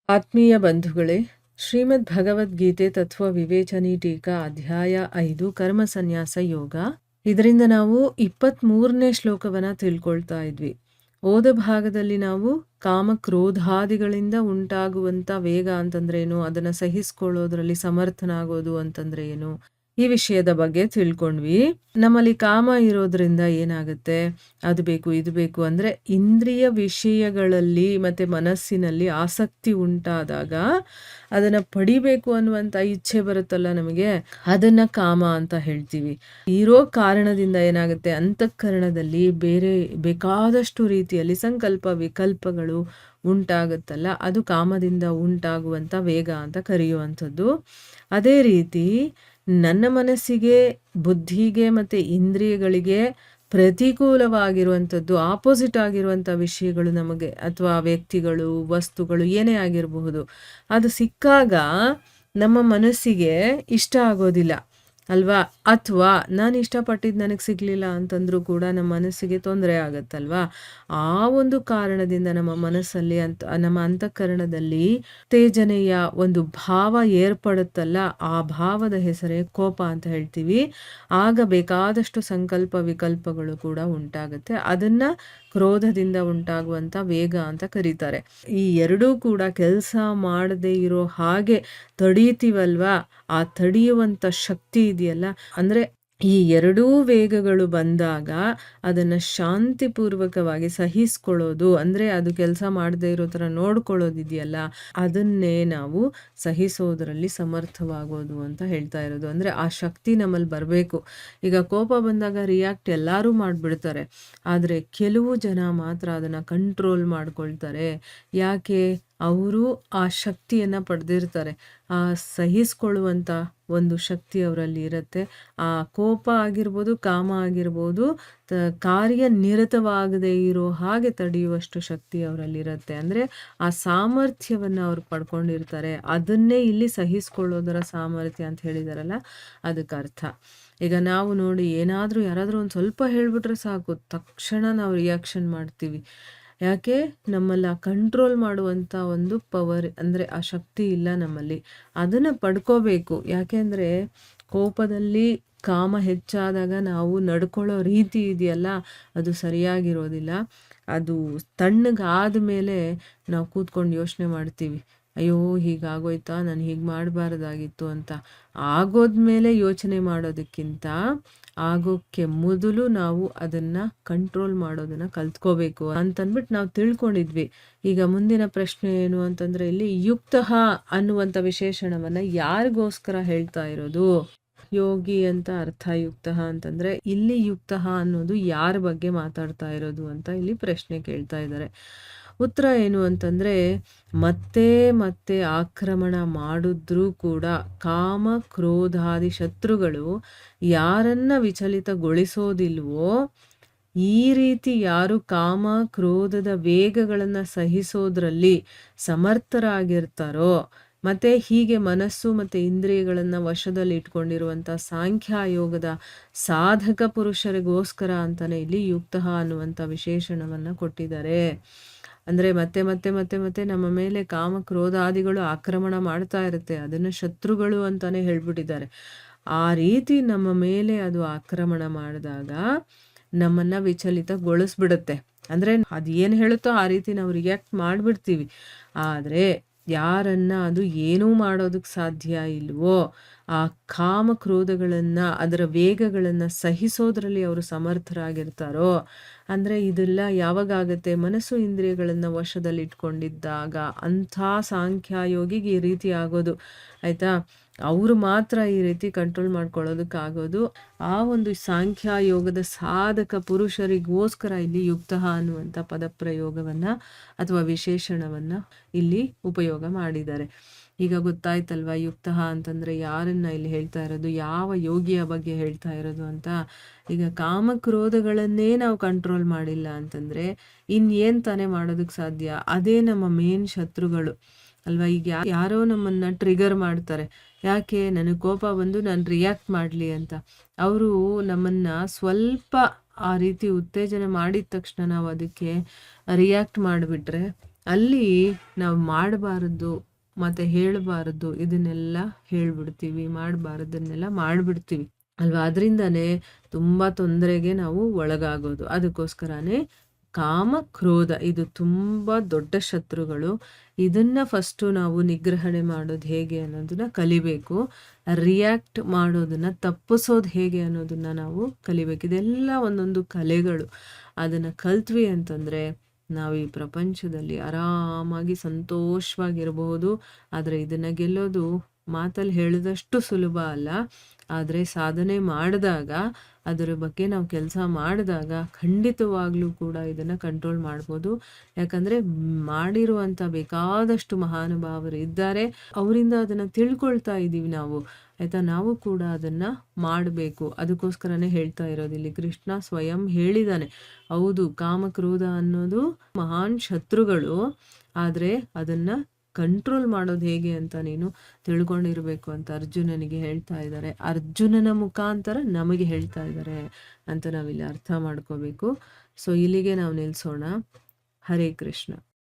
ಆತ್ಮೀಯ ಬಂಧುಗಳೇ, ಶ್ರೀಮದ್ ಭಗವದ್ಗೀತೆ ತತ್ವ ವಿವೇಚನಿ ಟೀಕಾ ಅಧ್ಯಾಯ 5 ಕರ್ಮ ಸನ್ಯಾಸ ಯೋಗ. ಇದರಿಂದ ನಾವು 23ನೇ ಶ್ಲೋಕವನ್ನ ತಿಳ್ಕೊಳ್ತಾ ಇದ್ವಿ. ಓದ ಭಾಗದಲ್ಲಿ ನಾವು ಕಾಮ ಕ್ರೋಧಾದಿಗಳಿಂದ ಉಂಟಾಗುವಂತ ವೇಗ ಅಂತಂದ್ರೆ ಏನು, ಅದನ್ನ ಸಹಿಸ್ಕೊಳ್ಳೋದ್ರಲ್ಲಿ ಸಮರ್ಥನಾಗೋದು ಅಂತಂದ್ರೆ ಏನು, ಈ ವಿಷಯದ ಬಗ್ಗೆ ತಿಳ್ಕೊಂಡ್ವಿ. ನಮ್ಮಲ್ಲಿ ಕಾಮ ಇರೋದ್ರಿಂದ ಏನಾಗುತ್ತೆ, ಅದು ಬೇಕು ಇದು ಬೇಕು ಅಂದ್ರೆ ಇಂದ್ರಿಯ ವಿಷಯಗಳಲ್ಲಿ ಮತ್ತೆ ಮನಸ್ಸಿನಲ್ಲಿ ಆಸಕ್ತಿ ಉಂಟಾದಾಗ ಅದನ್ನ ಪಡಿಬೇಕು ಅನ್ನುವಂತ ಇಚ್ಛೆ ಬರುತ್ತಲ್ಲ ನಮಗೆ, ಅದನ್ನ ಕಾಮ ಅಂತ ಹೇಳ್ತೀವಿ. ಇರೋ ಕಾರಣದಿಂದ ಏನಾಗುತ್ತೆ, ಅಂತಃಕರಣದಲ್ಲಿ ಬೇರೆ ಬೇಕಾದಷ್ಟು ರೀತಿಯಲ್ಲಿ ಸಂಕಲ್ಪ ವಿಕಲ್ಪಗಳು ಉಂಟಾಗುತ್ತಲ್ಲ, ಅದು ಕಾಮದಿಂದ ಉಂಟಾಗುವಂತ ವೇಗ ಅಂತ ಕರೆಯುವಂಥದ್ದು. ಅದೇ ರೀತಿ ನನ್ನ ಮನಸ್ಸಿಗೆ, ಬುದ್ಧಿಗೆ ಮತ್ತೆ ಇಂದ್ರಿಯಗಳಿಗೆ ಪ್ರತಿಕೂಲವಾಗಿರುವಂಥದ್ದು, ಆಪೋಸಿಟ್ ಆಗಿರುವಂಥ ವಿಷಯಗಳು ನಮಗೆ ಅಥವಾ ವ್ಯಕ್ತಿಗಳು, ವಸ್ತುಗಳು ಏನೇ ಆಗಿರಬಹುದು, ಅದು ಸಿಕ್ಕಾಗ ನಮ್ಮ ಮನಸ್ಸಿಗೆ ಇಷ್ಟ ಆಗೋದಿಲ್ಲ ಅಲ್ವಾ? ಅಥವಾ ನಾನು ಇಷ್ಟಪಟ್ಟಿದ್ದು ನನಗೆ ಸಿಗಲಿಲ್ಲ ಅಂತಂದ್ರೂ ಕೂಡ ನಮ್ಮ ಮನಸ್ಸಿಗೆ ತೊಂದರೆ ಆಗುತ್ತಲ್ವಾ? ಆ ಒಂದು ಕಾರಣದಿಂದ ನಮ್ಮ ಮನಸ್ಸಲ್ಲಿ ನಮ್ಮ ಅಂತಃಕರಣದಲ್ಲಿ ಉತ್ತೇಜನೆಯ ಒಂದು ಭಾವ ಏರ್ಪಡುತ್ತಲ್ಲ, ಆ ಭಾವದ ಹೆಸರೇ ಕೋಪ ಅಂತ ಹೇಳ್ತೀವಿ. ಆಗ ಬೇಕಾದಷ್ಟು ಸಂಕಲ್ಪ ವಿಕಲ್ಪಗಳು ಕೂಡ ಉಂಟಾಗುತ್ತೆ. ಅದನ್ನ ಕ್ರೋಧದಿಂದ ಉಂಟಾಗುವಂತ ವೇಗ ಅಂತ ಕರೀತಾರೆ. ಈ ಎರಡೂ ಕೂಡ ಕೆಲಸ ಮಾಡದೇ ಇರೋ ಹಾಗೆ ತಡೀತೀವಲ್ವಾ, ಆ ತಡೆಯುವಂತ ಶಕ್ತಿ ಇದೆಯಲ್ಲ, ಅಂದ್ರೆ ಈ ಎರಡೂ ವೇಗಗಳು ಬಂದಾಗ ಅದನ್ನ ಶಾಂತಿಪೂರ್ವಕವಾಗಿ ಸಹಿಸ್ಕೊಳ್ಳೋದು, ಅಂದ್ರೆ ಅದು ಕೆಲಸ ಮಾಡದೇ ಇರೋ ತರ ನೋಡ್ಕೊಳ್ಳೋದಿದೆಯಲ್ಲ, ಅದನ್ನೇ ನಾವು ಸಹಿಸೋದ್ರಲ್ಲಿ ಸಮರ್ಥವಾಗೋದು ಅಂತ ಹೇಳ್ತಾ ಇರೋದು. ಅಂದ್ರೆ ಆ ಶಕ್ತಿ ನಮ್ಮಲ್ಲಿ ಬರಬೇಕು. ಈಗ ಕೋಪ ಬಂದಾಗ ರಿಯಾಕ್ಟ್ ಎಲ್ಲರೂ ಮಾಡಿಬಿಡ್ತಾರೆ, ಆದರೆ ಕೆಲವು ಜನ ಮಾತ್ರ ಅದನ್ನ ಕಂಟ್ರೋಲ್ ಮಾಡ್ಕೊಳ್ತಾರೆ. ಯಾಕೆ? ಅವರು ಆ ಶಕ್ತಿಯನ್ನು ಪಡೆದಿರ್ತಾರೆ, ಆ ಸಹಿಸ್ಕೊಳ್ಳುವಂಥ ಒಂದು ಶಕ್ತಿ ಅವರಲ್ಲಿ ಇರುತ್ತೆ. ಆ ಕೋಪ ಆಗಿರ್ಬೋದು, ಕಾಮ ಆಗಿರ್ಬೋದು, ಕಾರ್ಯನಿರತವಾಗದೇ ಇರೋ ಹಾಗೆ ತಡೆಯುವಷ್ಟು ಶಕ್ತಿ ಅವರಲ್ಲಿರುತ್ತೆ. ಅಂದರೆ ಆ ಸಾಮರ್ಥ್ಯವನ್ನು ಅವ್ರು ಪಡ್ಕೊಂಡಿರ್ತಾರೆ. ಅದನ್ನೇ ಇಲ್ಲಿ ಸಹಿಸ್ಕೊಳ್ಳೋದರ ಸಾಮರ್ಥ್ಯ ಅಂತ ಹೇಳಿದಾರಲ್ಲ, ಅದಕ್ಕೆ ಅರ್ಥ. ಈಗ ನಾವು ನೋಡಿ, ಏನಾದರೂ ಯಾರಾದರೂ ಒಂದು ಸ್ವಲ್ಪ ಹೇಳಿಬಿಟ್ರೆ ಸಾಕು, ತಕ್ಷಣ ನಾವು ರಿಯಾಕ್ಷನ್ ಮಾಡ್ತೀವಿ. ಯಾಕೆ? ನಮ್ಮಲ್ಲಿ ಆ ಕಂಟ್ರೋಲ್ ಮಾಡುವಂಥ ಒಂದು ಪವರ್, ಅಂದರೆ ಆ ಶಕ್ತಿ ಇಲ್ಲ ನಮ್ಮಲ್ಲಿ. ಅದನ್ನು ಪಡ್ಕೋಬೇಕು. ಯಾಕೆಂದರೆ ಕೋಪದಲ್ಲಿ ಕಾಮ ಹೆಚ್ಚಾದಾಗ ನಾವು ನಡ್ಕೊಳ್ಳೋ ರೀತಿ ಇದೆಯಲ್ಲ, ಅದು ಸರಿಯಾಗಿರೋದಿಲ್ಲ. ಅದು ತಣ್ಣಗಾದ ಮೇಲೆ ನಾವು ಕೂತ್ಕೊಂಡು ಯೋಚನೆ ಮಾಡ್ತೀವಿ, ಅಯ್ಯೋ ಹೀಗಾಗೋಯ್ತಾ, ನಾನು ಹೀಗೆ ಮಾಡಬಾರ್ದಾಗಿತ್ತು ಅಂತ. ಆಗೋದ್ಮೇಲೆ ಯೋಚನೆ ಮಾಡೋದಕ್ಕಿಂತ ಆಗೋಕ್ಕೆ ಮೊದಲು ನಾವು ಅದನ್ನ ಕಂಟ್ರೋಲ್ ಮಾಡೋದನ್ನ ಕಲ್ತ್ಕೋಬೇಕು ಅಂತಂದ್ಬಿಟ್ಟು ನಾವು ತಿಳ್ಕೊಂಡಿದ್ವಿ. ಈಗ ಮುಂದಿನ ಪ್ರಶ್ನೆ ಏನು ಅಂತಂದ್ರೆ, ಇಲ್ಲಿ ಯುಕ್ತಃ ಅನ್ನುವಂಥ ವಿಶೇಷಣವನ್ನ ಯಾರಿಗೋಸ್ಕರ ಹೇಳ್ತಾ ಇರೋದು? ಯೋಗಿ ಅಂತ ಅರ್ಥ. ಯುಕ್ತಃ ಅಂತಂದ್ರೆ ಇಲ್ಲಿ ಯುಕ್ತಃ ಅನ್ನೋದು ಯಾರ ಬಗ್ಗೆ ಮಾತಾಡ್ತಾ ಇರೋದು ಅಂತ ಇಲ್ಲಿ ಪ್ರಶ್ನೆ ಕೇಳ್ತಾ ಇದ್ದಾರೆ. ಉತ್ತರ ಏನು ಅಂತಂದ್ರೆ, ಮತ್ತೆ ಮತ್ತೆ ಆಕ್ರಮಣ ಮಾಡಿದ್ರೂ ಕೂಡ ಕಾಮ ಕ್ರೋಧಾದಿ ಶತ್ರುಗಳು ಯಾರನ್ನ ವಿಚಲಿತಗೊಳಿಸೋದಿಲ್ವೋ, ಈ ರೀತಿ ಯಾರು ಕಾಮ ಕ್ರೋಧದ ವೇಗಗಳನ್ನು ಸಹಿಸೋದ್ರಲ್ಲಿ ಸಮರ್ಥರಾಗಿರ್ತಾರೋ, ಮತ್ತೆ ಹೀಗೆ ಮನಸ್ಸು ಮತ್ತೆ ಇಂದ್ರಿಯಗಳನ್ನು ವಶದಲ್ಲಿ ಇಟ್ಕೊಂಡಿರುವಂಥ ಸಾಂಖ್ಯಯೋಗದ ಸಾಧಕ ಪುರುಷರಿಗೋಸ್ಕರ ಅಂತಾನೆ ಇಲ್ಲಿ ಯುಕ್ತಃ ಅನ್ನುವಂಥ ವಿಶೇಷಣವನ್ನು ಕೊಟ್ಟಿದ್ದಾರೆ. ಅಂದರೆ ಮತ್ತೆ ಮತ್ತೆ ಮತ್ತೆ ಮತ್ತೆ ನಮ್ಮ ಮೇಲೆ ಕಾಮ ಕ್ರೋಧಾದಿಗಳು ಆಕ್ರಮಣ ಮಾಡ್ತಾ ಇರುತ್ತೆ, ಅದನ್ನು ಶತ್ರುಗಳು ಅಂತಾನೆ ಹೇಳ್ಬಿಟ್ಟಿದ್ದಾರೆ. ಆ ರೀತಿ ನಮ್ಮ ಮೇಲೆ ಅದು ಆಕ್ರಮಣ ಮಾಡಿದಾಗ ನಮ್ಮನ್ನ ವಿಚಲಿತಗೊಳಿಸ್ಬಿಡುತ್ತೆ. ಅಂದರೆ ಅದು ಏನು ಹೇಳುತ್ತೋ ಆ ರೀತಿ ನಾವು ರಿಯಾಕ್ಟ್ ಮಾಡಿಬಿಡ್ತೀವಿ. ಆದರೆ ಯಾರನ್ನ ಅದು ಏನೂ ಮಾಡೋದಕ್ಕೆ ಸಾಧ್ಯ ಇಲ್ವೋ, ಆ ಕಾಮ ಕ್ರೋಧಗಳನ್ನು, ಅದರ ವೇಗಗಳನ್ನು ಸಹಿಸೋದ್ರಲ್ಲಿ ಅವರು ಸಮರ್ಥರಾಗಿರ್ತಾರೋ, ಅಂದರೆ ಇದೆಲ್ಲ ಯಾವಾಗತ್ತೆ, ಮನಸ್ಸು ಇಂದ್ರಿಯಗಳನ್ನು ವಶದಲ್ಲಿ ಇಟ್ಕೊಂಡಿದ್ದಾಗ ಅಂಥ ಸಾಂಖ್ಯಯೋಗಿಗೆ ಈ ರೀತಿ ಆಗೋದು. ಆಯಿತಾ? ಅವರು ಮಾತ್ರ ಈ ರೀತಿ ಕಂಟ್ರೋಲ್ ಮಾಡ್ಕೊಳ್ಳೋದಕ್ಕಾಗೋದು. ಆ ಒಂದು ಸಾಂಖ್ಯಯೋಗದ ಸಾಧಕ ಪುರುಷರಿಗೋಸ್ಕರ ಇಲ್ಲಿ ಯುಕ್ತಃ ಅನ್ನುವಂಥ ಪದಪ್ರಯೋಗವನ್ನು ಅಥವಾ ವಿಶೇಷಣವನ್ನು ಇಲ್ಲಿ ಉಪಯೋಗ ಮಾಡಿದ್ದಾರೆ. ಈಗ ಗೊತ್ತಾಯ್ತಲ್ವಾ ಯುಕ್ತಃ ಅಂತಂದರೆ ಯಾರನ್ನ ಇಲ್ಲಿ ಹೇಳ್ತಾ ಇರೋದು, ಯಾವ ಯೋಗಿಯ ಬಗ್ಗೆ ಹೇಳ್ತಾ ಇರೋದು ಅಂತ. ಈಗ ಕಾಮಕ್ರೋಧಗಳನ್ನೇ ನಾವು ಕಂಟ್ರೋಲ್ ಮಾಡಿಲ್ಲ ಅಂತಂದರೆ ಇನ್ನೇನು ತಾನೇ ಮಾಡೋದಕ್ಕೆ ಸಾಧ್ಯ? ಅದೇ ನಮ್ಮ ಮೇನ್ ಶತ್ರುಗಳು ಅಲ್ವಾ. ಈಗ ಯಾರೋ ನಮ್ಮನ್ನು ಟ್ರಿಗರ್ ಮಾಡ್ತಾರೆ, ಯಾಕೆ? ನನಗೆ ಕೋಪ ಬಂದು ನಾನು ರಿಯಾಕ್ಟ್ ಮಾಡಲಿ ಅಂತ. ಅವರು ನಮ್ಮನ್ನು ಸ್ವಲ್ಪ ಆ ರೀತಿ ಉತ್ತೇಜನ ಮಾಡಿದ ತಕ್ಷಣ ನಾವು ಅದಕ್ಕೆ ರಿಯಾಕ್ಟ್ ಮಾಡಿಬಿಟ್ರೆ ಅಲ್ಲಿ ನಾವು ಮಾಡಬಾರದು ಮತ್ತು ಹೇಳಬಾರದು ಇದನ್ನೆಲ್ಲ ಹೇಳ್ಬಿಡ್ತೀವಿ, ಮಾಡಬಾರದನ್ನೆಲ್ಲ ಮಾಡಿಬಿಡ್ತೀವಿ ಅಲ್ವಾ? ಅದರಿಂದನೇ ತುಂಬ ತೊಂದರೆಗೆ ನಾವು ಒಳಗಾಗೋದು. ಅದಕ್ಕೋಸ್ಕರನೇ ಕಾಮ, ಕ್ರೋಧ ಇದು ತುಂಬ ದೊಡ್ಡ ಶತ್ರುಗಳು. ಇದನ್ನು ಫಸ್ಟು ನಾವು ನಿಗ್ರಹಣೆ ಮಾಡೋದು ಹೇಗೆ ಅನ್ನೋದನ್ನ ಕಲಿಬೇಕು. ರಿಯಾಕ್ಟ್ ಮಾಡೋದನ್ನು ತಪ್ಪಿಸೋದು ಹೇಗೆ ಅನ್ನೋದನ್ನು ನಾವು ಕಲಿಬೇಕು. ಇದೆಲ್ಲ ಒಂದೊಂದು ಕಲೆಗಳು. ಅದನ್ನು ಕಲ್ತ್ವಿ ಅಂತಂದರೆ ನಾವು ಈ ಪ್ರಪಂಚದಲ್ಲಿ ಆರಾಮಾಗಿ ಸಂತೋಷವಾಗಿರಬಹುದು. ಆದರೆ ಇದನ್ನು ಗೆಲ್ಲೋದು ಮಾತಲ್ಲಿ ಹೇಳಿದಷ್ಟು ಸುಲಭ ಅಲ್ಲ. ಆದರೆ ಸಾಧನೆ ಮಾಡಿದಾಗ, ಅದರ ಬಗ್ಗೆ ನಾವು ಕೆಲಸ ಮಾಡಿದಾಗ ಖಂಡಿತವಾಗ್ಲೂ ಕೂಡ ಇದನ್ನು ಕಂಟ್ರೋಲ್ ಮಾಡ್ಬೋದು. ಯಾಕಂದರೆ ಮಾಡಿರುವಂಥ ಬೇಕಾದಷ್ಟು ಮಹಾನುಭಾವರು ಇದ್ದಾರೆ. ಅವರಿಂದ ಅದನ್ನು ತಿಳ್ಕೊಳ್ತಾ ಇದ್ದೀವಿ ನಾವು, ಆಯಿತಾ? ನಾವು ಕೂಡ ಅದನ್ನು ಮಾಡಬೇಕು. ಅದಕ್ಕೋಸ್ಕರನೇ ಹೇಳ್ತಾ ಇರೋದು, ಇಲ್ಲಿ ಕೃಷ್ಣ ಸ್ವಯಂ ಹೇಳಿದ್ದಾನೆ, ಹೌದು ಕಾಮಕ್ರೋಧ ಅನ್ನೋದು ಮಹಾನ್ ಶತ್ರುಗಳು, ಆದರೆ ಅದನ್ನು ಕಂಟ್ರೋಲ್ ಮಾಡೋದು ಹೇಗೆ ಅಂತ ನೀನು ತಿಳ್ಕೊಂಡಿರಬೇಕು ಅಂತ ಅರ್ಜುನನಿಗೆ ಹೇಳ್ತಾ ಇದ್ದಾರೆ. ಅರ್ಜುನನ ಮುಖಾಂತರ ನಮಗೆ ಹೇಳ್ತಾ ಇದ್ದಾರೆ ಅಂತ ನಾವಿಲ್ಲಿ ಅರ್ಥ ಮಾಡ್ಕೋಬೇಕು. ಸೊ ಇಲ್ಲಿಗೆ ನಾವು ನಿಲ್ಲಿಸೋಣ. ಹರೇ ಕೃಷ್ಣ.